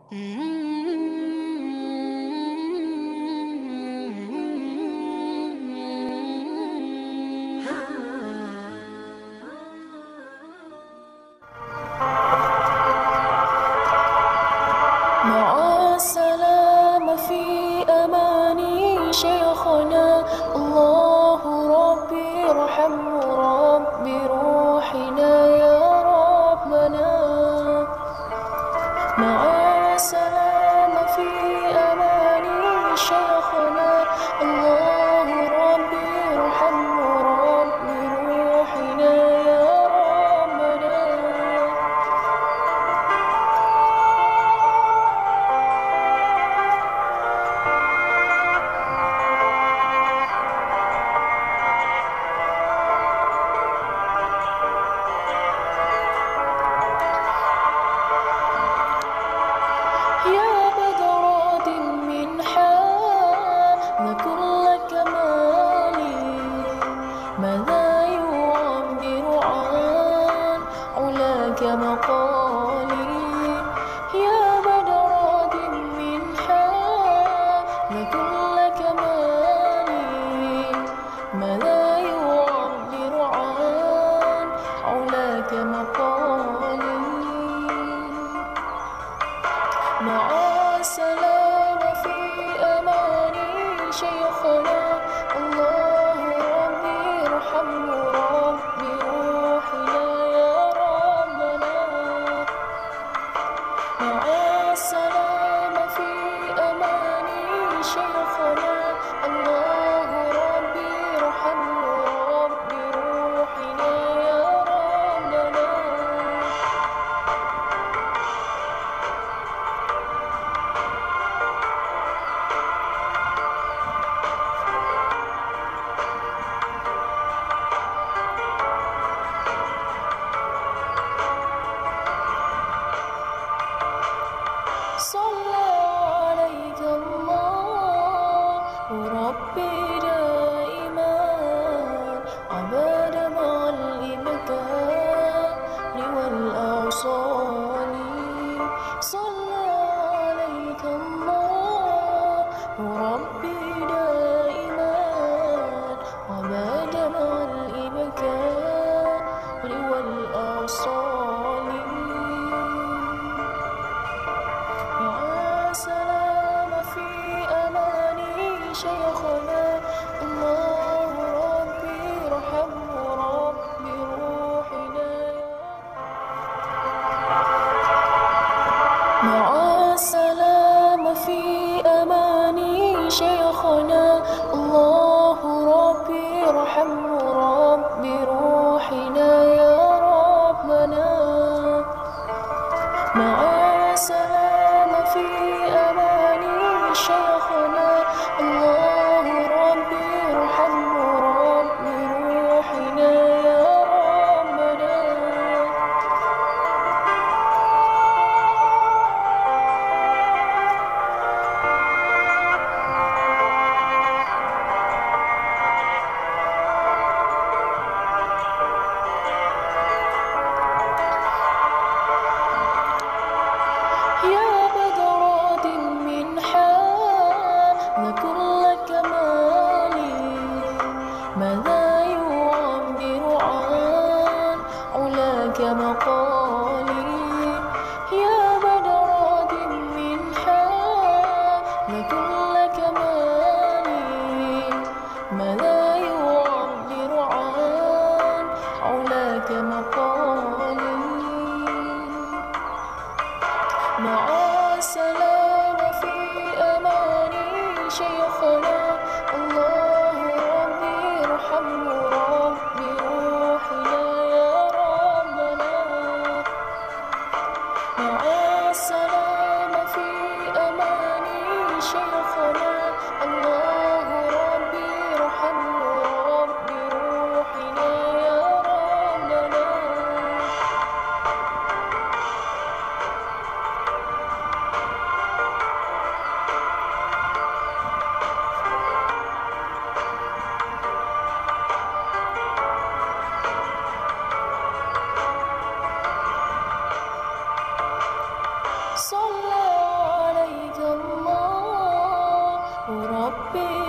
مع السلامة في أماني شيخنا الله ربي ارحمه ربي روحنا يا ربنا. مع السلامة في أماني شيخنا الله ربي ارحمه ربي روحنا يا ربنا. يا بدرات من حال كل كمالي ماذا يعبر عن علاك مقالي. يا بدرات من حال كل كمالي ماذا يعبر عن علاك مقالي. مع السلامة في أماني شيخنا الله ربي ارحمه ربي روحنا يا ربنا. مع السلامة في أماني شيخنا الله ربي ارحمه ربي روحنا يا ربنا. صلى عليك الله ربي دائما عباد مع الإمكان والأوصال. صلى عليك الله ربي دائما عباد مع الإمكان والأوصال. مع السلامة في أماني شيخنا الله ربي ارحمه ربي روحنا. مع السلامة في أماني شيخنا الله ربي ارحمه ربي روحنا يا ربنا. مع السلامة في أماني شيخنا الله ربي ارحمه ربي روحنا يا ربنا. يا بدرات من حال كل كمالي ماذا يعبر عن علاك مقالي. يا بدرات من حال كل كمالي ماذا يعبر عن علاك مقالي. مع السلامة في أماني شيخنا الله ربي ارحمه ربي روحنا يا ربنا. مع السلامة في أماني شيخنا الله ربي ارحمه ربي روحنا يا ربنا. صلى ربي